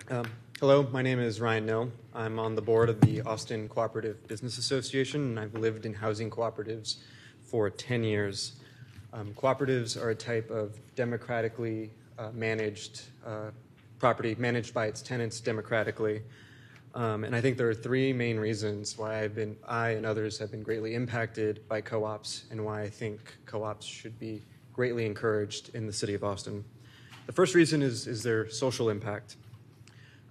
Hello, my name is Ryan Noe. I'm on the board of the Austin Cooperative Business Association, and I've lived in housing cooperatives for 10 years. Cooperatives are a type of democratically managed property, managed by its tenants democratically. And I think there are three main reasons why I and others have been greatly impacted by co-ops, and why I think co-ops should be greatly encouraged in the city of Austin. The first reason is their social impact.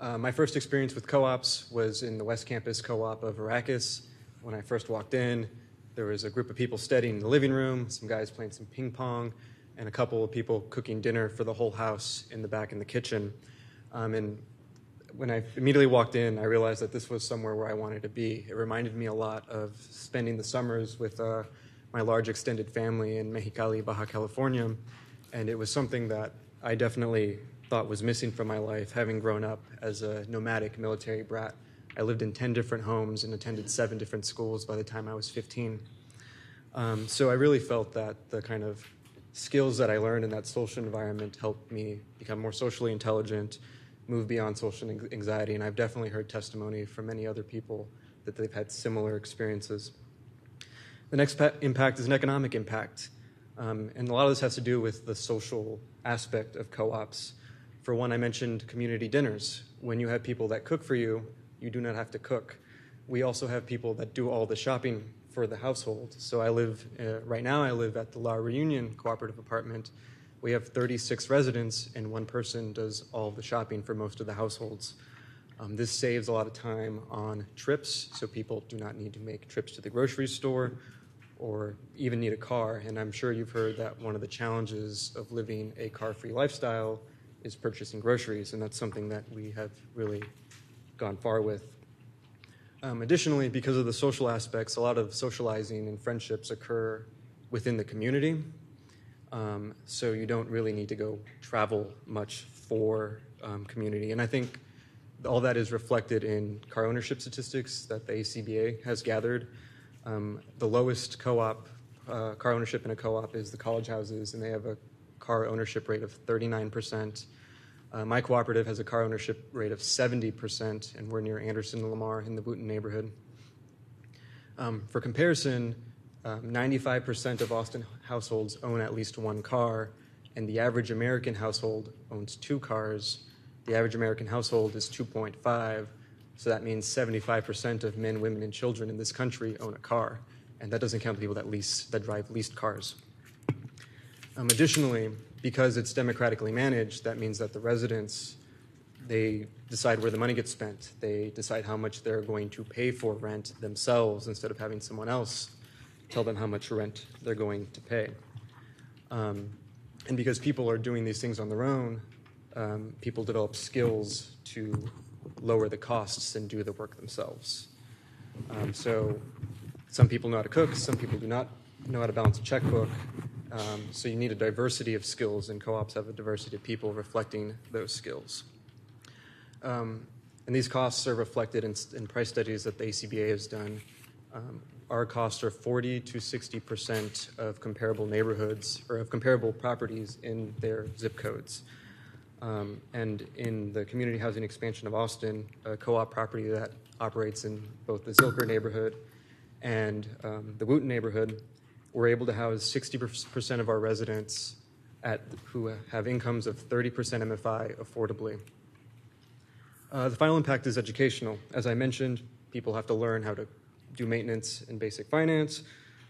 My first experience with co-ops was in the West Campus co-op of Arrakis. When I first walked in, there was a group of people studying in the living room, some guys playing some ping pong, and a couple of people cooking dinner for the whole house in the back in the kitchen. And when I immediately walked in, I realized that this was somewhere where I wanted to be. It reminded me a lot of spending the summers with my large extended family in Mexicali, Baja California, and it was something that I definitely thought was missing from my life, having grown up as a nomadic military brat. I lived in 10 different homes and attended 7 different schools by the time I was 15. So I really felt that the kind of skills that I learned in that social environment helped me become more socially intelligent, move beyond social anxiety, and I've definitely heard testimony from many other people that they've had similar experiences. The next impact is an economic impact, and a lot of this has to do with the social aspect of co-ops. For one, I mentioned community dinners. When you have people that cook for you, you do not have to cook. We also have people that do all the shopping for the household. So right now I live at the La Reunion Cooperative Apartment. We have 36 residents, and one person does all the shopping for most of the households. This saves a lot of time on trips, so people do not need to make trips to the grocery store or even need a car. And I'm sure you've heard that one of the challenges of living a car-free lifestyle is purchasing groceries, and that's something that we have really gone far with. Additionally, because of the social aspects, a lot of socializing and friendships occur within the community, so you don't really need to go travel much for community. And I think all that is reflected in car ownership statistics that the ACBA has gathered. The lowest car ownership in a co-op is the college houses, and they have a car ownership rate of 39%. My cooperative has a car ownership rate of 70%, and we're near Anderson and Lamar in the Wooten neighborhood. For comparison, 95% of Austin households own at least one car, and the average American household owns 2 cars. The average American household is 2.5, so that means 75% of men, women, and children in this country own a car, and that doesn't count the people that drive leased cars. Additionally, because it's democratically managed, that means that the residents, they decide where the money gets spent. They decide how much they're going to pay for rent themselves instead of having someone else tell them how much rent they're going to pay. And because people are doing these things on their own, people develop skills to lower the costs and do the work themselves. So some people know how to cook, some people do not know how to balance a checkbook. So you need a diversity of skills, and co-ops have a diversity of people reflecting those skills. And these costs are reflected in price studies that the ACBA has done. Our costs are 40 to 60% of comparable neighborhoods, or of comparable properties in their zip codes. And in the community housing expansion of Austin, a co-op property that operates in both the Zilker neighborhood and the Wooten neighborhood, we're able to house 60% of our residents who have incomes of 30% MFI affordably. The final impact is educational. As I mentioned, people have to learn how to do maintenance and basic finance,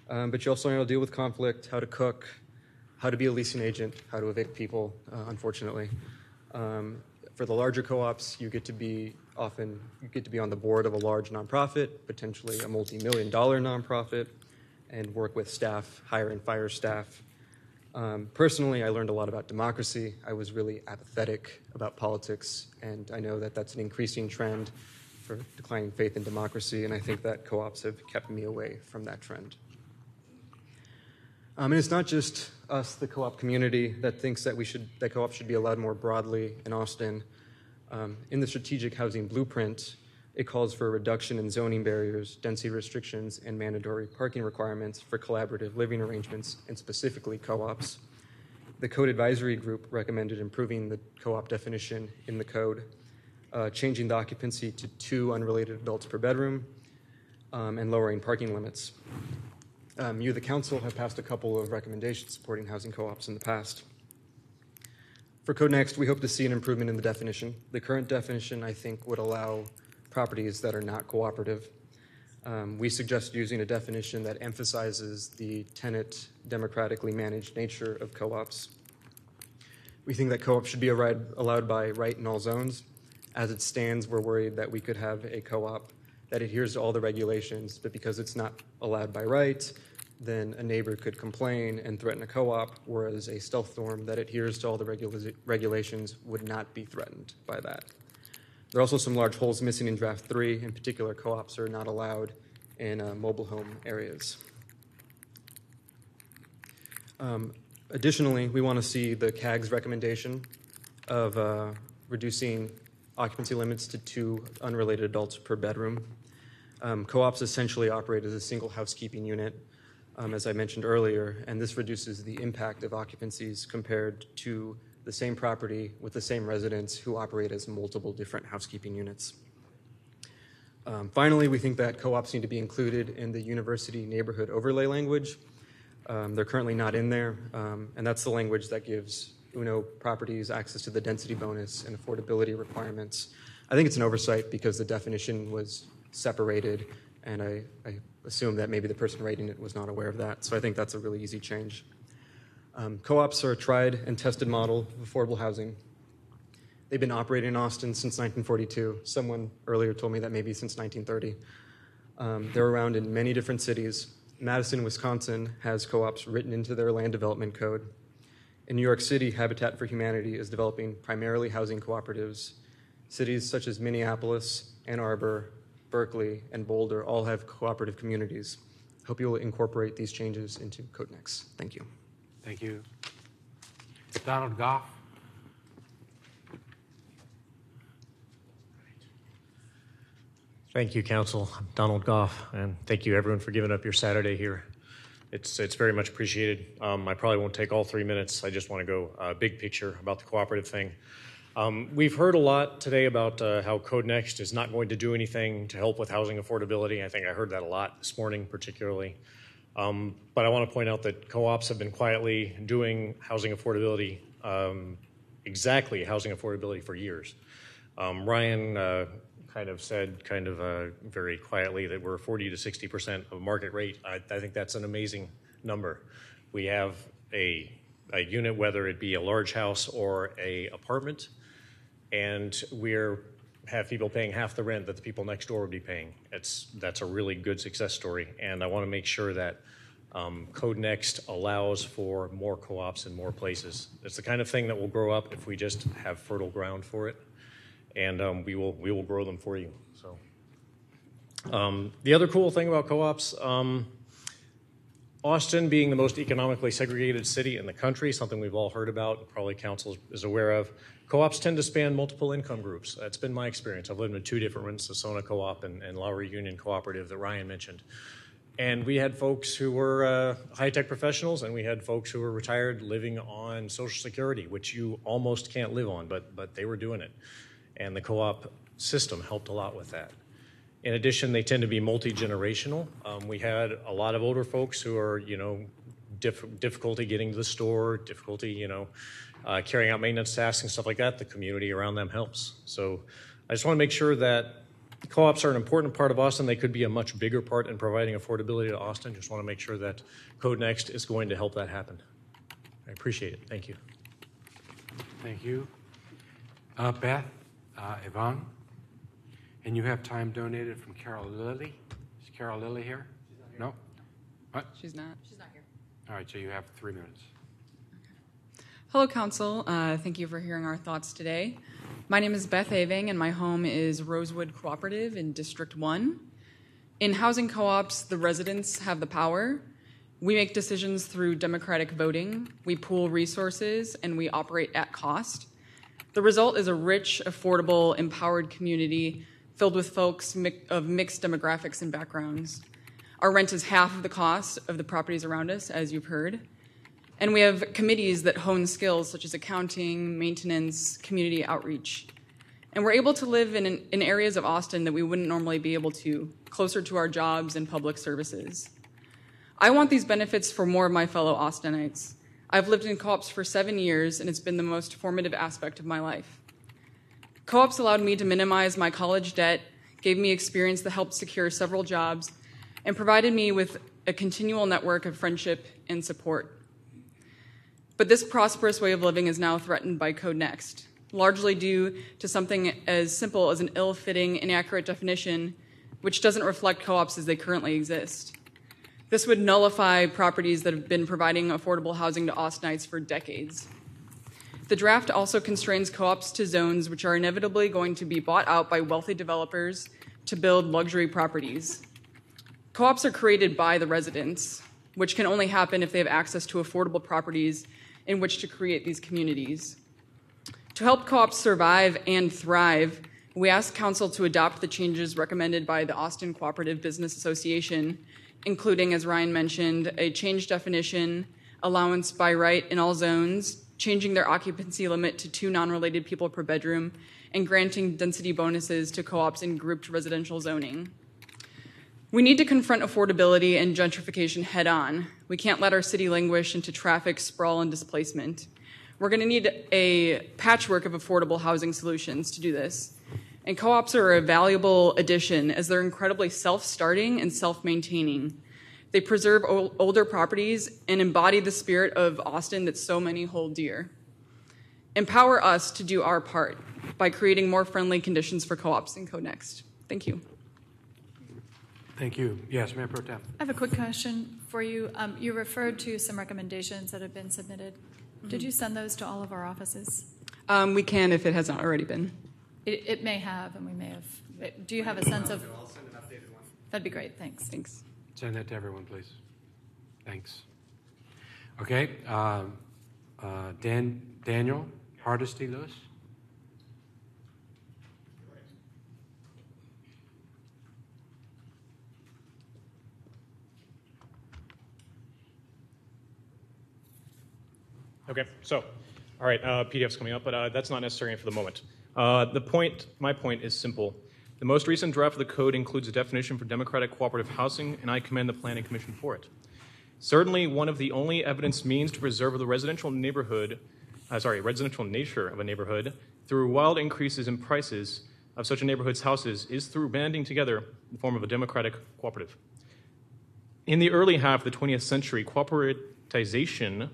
but you also know how to deal with conflict, how to cook, how to be a leasing agent, how to evict people, unfortunately. For the larger co-ops, you get to be on the board of a large nonprofit, potentially a multi-million-dollar nonprofit, and work with staff, hire and fire staff. Personally, I learned a lot about democracy. I was really apathetic about politics, and I know that that's an increasing trend for declining faith in democracy, and I think that co-ops have kept me away from that trend. And it's not just us, the co-op community, that thinks that co-ops should be allowed more broadly in Austin. In the strategic housing blueprint, it calls for a reduction in zoning barriers, density restrictions, and mandatory parking requirements for collaborative living arrangements, and specifically co-ops. The Code Advisory Group recommended improving the co-op definition in the code. changing the occupancy to 2 unrelated adults per bedroom, and lowering parking limits. You, the council, have passed a couple of recommendations supporting housing co-ops in the past. For CodeNext, we hope to see an improvement in the definition. The current definition, I think, would allow properties that are not cooperative. We suggest using a definition that emphasizes the tenant democratically managed nature of co-ops. We think that co-ops should be allowed by right in all zones. As it stands, we're worried that we could have a co-op that adheres to all the regulations, but because it's not allowed by right, then a neighbor could complain and threaten a co-op, whereas a stealth form that adheres to all the regulations would not be threatened by that. There are also some large holes missing in Draft 3. In particular, co-ops are not allowed in mobile home areas. Additionally, we want to see the CAG's recommendation of reducing occupancy limits to 2 unrelated adults per bedroom. Co-ops essentially operate as a single housekeeping unit, as I mentioned earlier, and this reduces the impact of occupancies compared to the same property with the same residents who operate as multiple different housekeeping units. Finally, we think that co-ops need to be included in the university neighborhood overlay language. They're currently not in there, and that's the language that gives UNO properties access to the density bonus and affordability requirements. I think it's an oversight because the definition was separated, and I assume that maybe the person writing it was not aware of that, so I think that's a really easy change. Co-ops are a tried and tested model of affordable housing. They've been operating in Austin since 1942. Someone earlier told me that maybe since 1930. They're around in many different cities. Madison, Wisconsin has co-ops written into their land development code. In New York City, Habitat for Humanity is developing primarily housing cooperatives. Cities such as Minneapolis, Ann Arbor, Berkeley, and Boulder all have cooperative communities. I hope you will incorporate these changes into CodeNext. Thank you. Thank you. Donald Goff. Thank you, Council. I'm Donald Goff, and thank you, everyone, for giving up your Saturday here. It's very much appreciated. I probably won't take all 3 minutes. I just want to go big picture about the cooperative thing. We've heard a lot today about how CodeNext is not going to do anything to help with housing affordability. I think I heard that a lot this morning, particularly. But I want to point out that co-ops have been quietly doing housing affordability, exactly housing affordability for years. Ryan kind of said very quietly that we're 40 to 60% of market rate. I think that's an amazing number. We have a unit, whether it be a large house or a apartment, and have people paying half the rent that the people next door would be paying. That's a really good success story, and I want to make sure that CodeNext allows for more co-ops in more places. It's the kind of thing that will grow up if we just have fertile ground for it, and we will grow them for you. So, the other cool thing about co-ops, Austin being the most economically segregated city in the country, something we've all heard about, probably council is aware of. Co-ops tend to span multiple income groups. That's been my experience. I've lived in 2 different ones, the Sona Co-op and Lowry Union Cooperative that Ryan mentioned. And we had folks who were high-tech professionals, and we had folks who were retired living on Social Security, which you almost can't live on, but they were doing it. And the co-op system helped a lot with that. In addition, they tend to be multi-generational. We had a lot of older folks who are, difficulty getting to the store, difficulty, carrying out maintenance tasks and stuff like that. The community around them helps. So I just want to make sure that co-ops are an important part of Austin. They could be a much bigger part in providing affordability to Austin. Just want to make sure that CodeNext is going to help that happen. I appreciate it. Thank you. Thank you. Beth, Yvonne, and you have time donated from Carol Lilly. Is Carol Lilly here? She's not here. No? What? She's not here. All right, so you have 3 minutes. Hello, Council. Thank you for hearing our thoughts today. My name is Beth Aving, and my home is Rosewood Cooperative in District 1. In housing co-ops, the residents have the power. We make decisions through democratic voting, we pool resources, and we operate at cost. The result is a rich, affordable, empowered community filled with folks of mixed demographics and backgrounds. Our rent is half of the cost of the properties around us, as you've heard. And we have committees that hone skills such as accounting, maintenance, community outreach. And we're able to live in areas of Austin that we wouldn't normally be able to, closer to our jobs and public services. I want these benefits for more of my fellow Austinites. I've lived in co-ops for 7 years, and it's been the most formative aspect of my life. Co-ops allowed me to minimize my college debt, gave me experience that helped secure several jobs, and provided me with a continual network of friendship and support. But this prosperous way of living is now threatened by CodeNext, largely due to something as simple as an ill-fitting, inaccurate definition which doesn't reflect co-ops as they currently exist. This would nullify properties that have been providing affordable housing to Austinites for decades. The draft also constrains co-ops to zones which are inevitably going to be bought out by wealthy developers to build luxury properties. Co-ops are created by the residents, which can only happen if they have access to affordable properties in which to create these communities. To help co-ops survive and thrive, we ask Council to adopt the changes recommended by the Austin Cooperative Business Association, including, as Ryan mentioned, a changed definition, allowance by right in all zones, changing their occupancy limit to 2 non-related people per bedroom, and granting density bonuses to co-ops in grouped residential zoning. We need to confront affordability and gentrification head-on. We can't let our city languish into traffic, sprawl, and displacement. We're going to need a patchwork of affordable housing solutions to do this. And co-ops are a valuable addition as they're incredibly self-starting and self-maintaining. They preserve older properties and embody the spirit of Austin that so many hold dear. Empower us to do our part by creating more friendly conditions for co-ops in CodeNext. Thank you. Thank you. Yes, Mayor Pro Tem. I have a quick question for you. You referred to some recommendations that have been submitted. Did you send those to all of our offices? We can if it hasn't already been. It may have, and we may have. Do you have a sense of? I'll send an updated one. That'd be great. Thanks. Thanks. Send that to everyone, please. Thanks. Okay. Daniel Hardesty Lewis. Okay, so, all right, PDF's coming up, but that's not necessary for the moment. My point is simple. The most recent draft of the code includes a definition for democratic cooperative housing, and I commend the Planning Commission for it. Certainly, one of the only evidence means to preserve the residential nature of a neighborhood through wild increases in prices of such a neighborhood's houses is through banding together in the form of a democratic cooperative. In the early half of the 20th century, corporatization,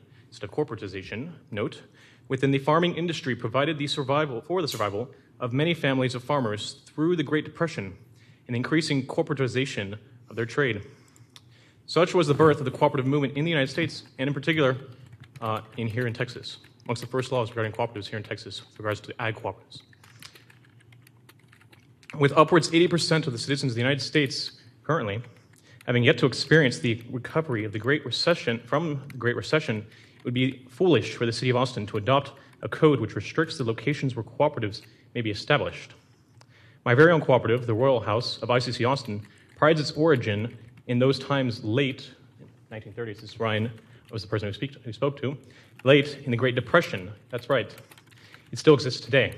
note, within the farming industry provided the survival of many families of farmers through the Great Depression and increasing corporatization of their trade. Such was the birth of the cooperative movement in the United States, and in particular, here in Texas. Amongst the first laws regarding cooperatives here in Texas with regards to ag cooperatives. With upwards 80% of the citizens of the United States currently having yet to experience the recovery of the Great Recession, it would be foolish for the City of Austin to adopt a code which restricts the locations where cooperatives may be established. My very own cooperative, the Royal House of ICC Austin, prides its origin in those times late, 1930s, as Ryan was the person who spoke to, late in the Great Depression. That's right. It still exists today.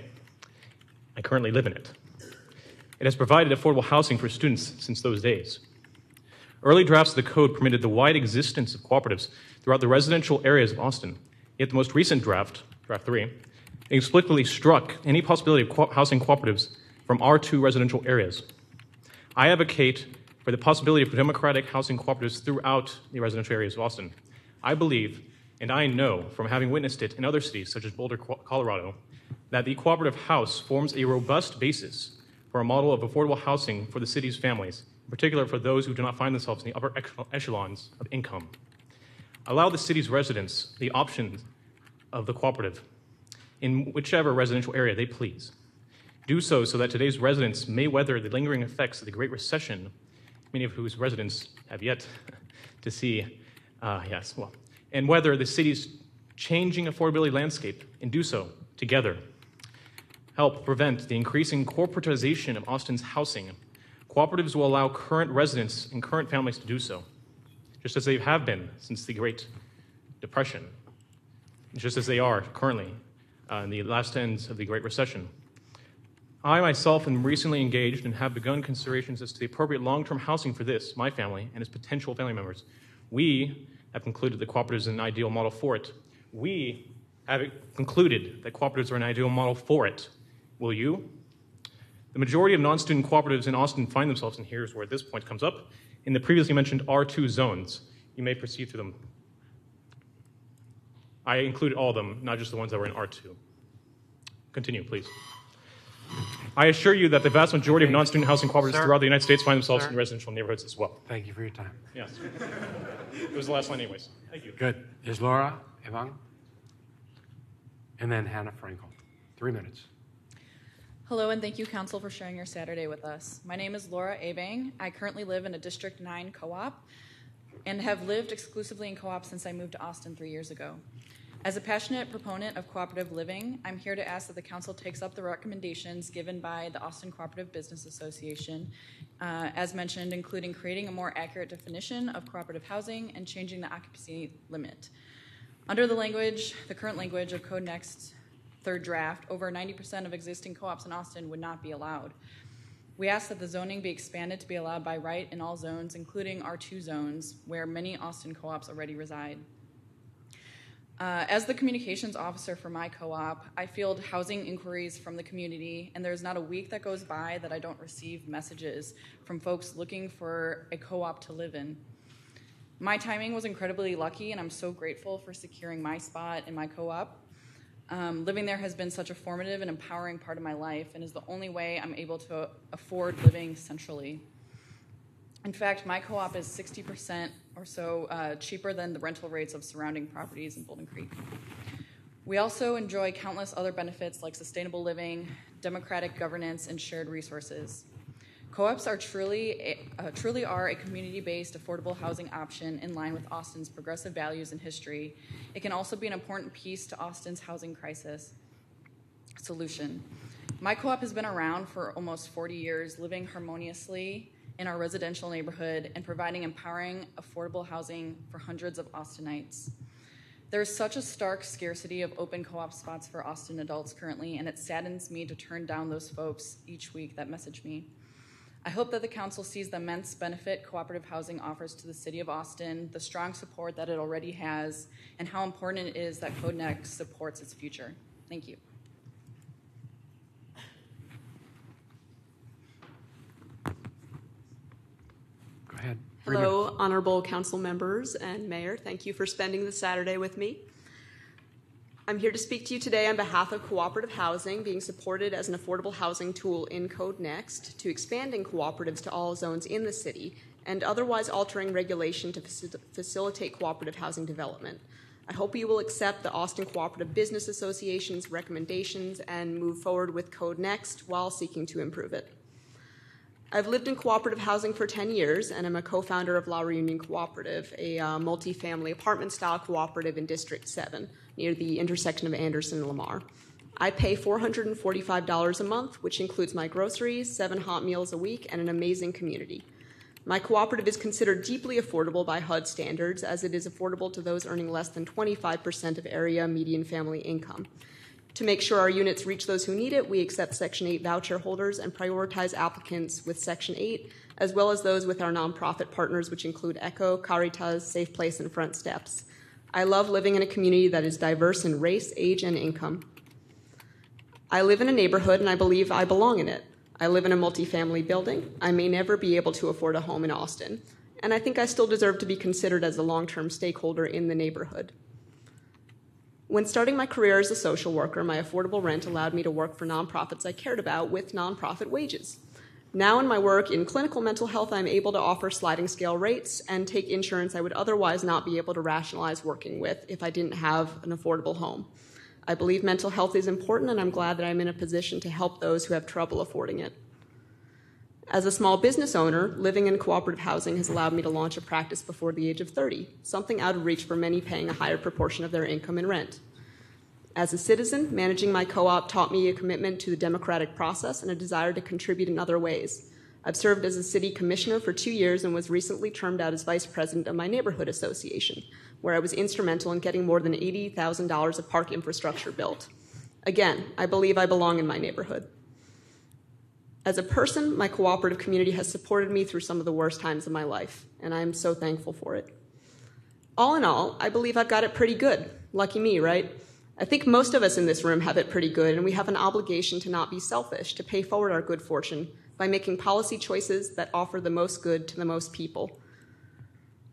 I currently live in it. It has provided affordable housing for students since those days. Early drafts of the code permitted the wide existence of cooperatives throughout the residential areas of Austin. Yet the most recent draft, Draft 3, explicitly struck any possibility of housing cooperatives from R2 residential areas. I advocate for the possibility of democratic housing cooperatives throughout the residential areas of Austin. I believe, and I know from having witnessed it in other cities such as Boulder, Colorado, that the cooperative house forms a robust basis for a model of affordable housing for the city's families, in particular for those who do not find themselves in the upper echelons of income. Allow the city's residents the option of the cooperative in whichever residential area they please. Do so that today's residents may weather the lingering effects of the Great Recession, many of whose residents have yet to see, and weather the city's changing affordability landscape, and do so together. Help prevent the increasing corporatization of Austin's housing. Cooperatives will allow current residents and current families to do so, just as they have been since the Great Depression, just as they are currently in the last ends of the Great Recession. I myself am recently engaged and have begun considerations as to the appropriate long-term housing for this, my family, and its potential family members. We have concluded that cooperatives is an ideal model for it. We have concluded that cooperatives are an ideal model for it. Will you? The majority of non-student cooperatives in Austin find themselves, and here's where this point comes up, in the previously mentioned R2 zones. You may proceed through them. I included all of them, not just the ones that were in R2. Continue, please. I assure you that the vast majority of non-student housing cooperatives throughout the United States find themselves in residential neighborhoods as well. Thank you for your time. Yes. It was the last line anyways. Thank you. Good. Is Laura Evang? And then Hannah Frankel. 3 minutes. Hello, and thank you, Council, for sharing your Saturday with us. My name is Laura Abang. I currently live in a District 9 co-op and have lived exclusively in co-ops since I moved to Austin 3 years ago. As a passionate proponent of cooperative living, I'm here to ask that the Council takes up the recommendations given by the Austin Cooperative Business Association, as mentioned, including creating a more accurate definition of cooperative housing and changing the occupancy limit. Under the current language of CodeNext third draft, over 90% of existing co-ops in Austin would not be allowed. We ask that the zoning be expanded to be allowed by right in all zones, including R2 zones, where many Austin co-ops already reside. As the communications officer for my co-op, I field housing inquiries from the community, and there's not a week that goes by that I don't receive messages from folks looking for a co-op to live in. My timing was incredibly lucky, and I'm so grateful for securing my spot in my co-op. Living there has been such a formative and empowering part of my life and is the only way I'm able to afford living centrally. In fact, my co-op is 60% or so cheaper than the rental rates of surrounding properties in Bolden Creek. We also enjoy countless other benefits like sustainable living, democratic governance, and shared resources. Co-ops are truly are a community-based, affordable housing option in line with Austin's progressive values and history. It can also be an important piece to Austin's housing crisis solution. My co-op has been around for almost 40 years, living harmoniously in our residential neighborhood and providing empowering, affordable housing for hundreds of Austinites. There is such a stark scarcity of open co-op spots for Austin adults currently, and it saddens me to turn down those folks each week that message me. I hope that the Council sees the immense benefit cooperative housing offers to the City of Austin, the strong support that it already has, and how important it is that CodeNext supports its future. Thank you. Go ahead. Hello, honorable council members and mayor. Thank you for spending the Saturday with me. I'm here to speak to you today on behalf of cooperative housing being supported as an affordable housing tool in CodeNext, to expanding cooperatives to all zones in the city, and otherwise altering regulation to facilitate cooperative housing development. I hope you will accept the Austin Cooperative Business Association's recommendations and move forward with CodeNext while seeking to improve it. I've lived in cooperative housing for 10 years, and I'm a co-founder of La Reunion Cooperative, a multi-family apartment-style cooperative in District 7, near the intersection of Anderson and Lamar. I pay $445 a month, which includes my groceries, 7 hot meals a week, and an amazing community. My cooperative is considered deeply affordable by HUD standards, as it is affordable to those earning less than 25% of area median family income. To make sure our units reach those who need it, we accept Section 8 voucher holders and prioritize applicants with Section 8, as well as those with our nonprofit partners, which include ECHO, Caritas, Safe Place, and Front Steps. I love living in a community that is diverse in race, age, and income. I live in a neighborhood, and I believe I belong in it. I live in a multifamily building. I may never be able to afford a home in Austin, and I think I still deserve to be considered as a long-term stakeholder in the neighborhood. When starting my career as a social worker, my affordable rent allowed me to work for nonprofits I cared about with nonprofit wages. Now in my work in clinical mental health, I'm able to offer sliding scale rates and take insurance I would otherwise not be able to rationalize working with if I didn't have an affordable home. I believe mental health is important, and I'm glad that I'm in a position to help those who have trouble affording it. As a small business owner, living in cooperative housing has allowed me to launch a practice before the age of 30, something out of reach for many paying a higher proportion of their income in rent. As a citizen, managing my co-op taught me a commitment to the democratic process and a desire to contribute in other ways. I've served as a city commissioner for 2 years and was recently termed out as vice president of my neighborhood association, where I was instrumental in getting more than $80,000 of park infrastructure built. Again, I believe I belong in my neighborhood. As a person, my cooperative community has supported me through some of the worst times of my life, and I am so thankful for it. All in all, I believe I've got it pretty good. Lucky me, right? I think most of us in this room have it pretty good, and we have an obligation to not be selfish, to pay forward our good fortune by making policy choices that offer the most good to the most people.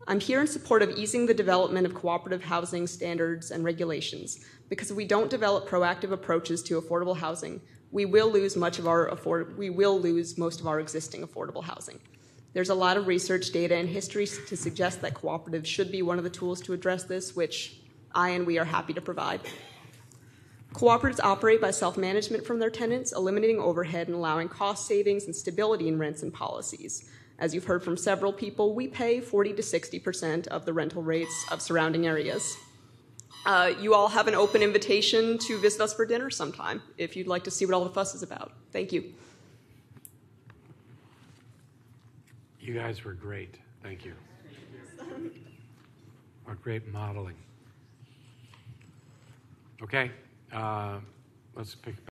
I'm here in support of easing the development of cooperative housing standards and regulations, because if we don't develop proactive approaches to affordable housing, we will lose most of our existing affordable housing. There's a lot of research, data, and history to suggest that cooperatives should be one of the tools to address this, which I and we are happy to provide. Cooperatives operate by self-management from their tenants, eliminating overhead and allowing cost savings and stability in rents and policies. As you've heard from several people, we pay 40 to 60% of the rental rates of surrounding areas. You all have an open invitation to visit us for dinner sometime if you'd like to see what all the fuss is about. Thank you. You guys were great. Thank you. What great modeling. Okay, let's pick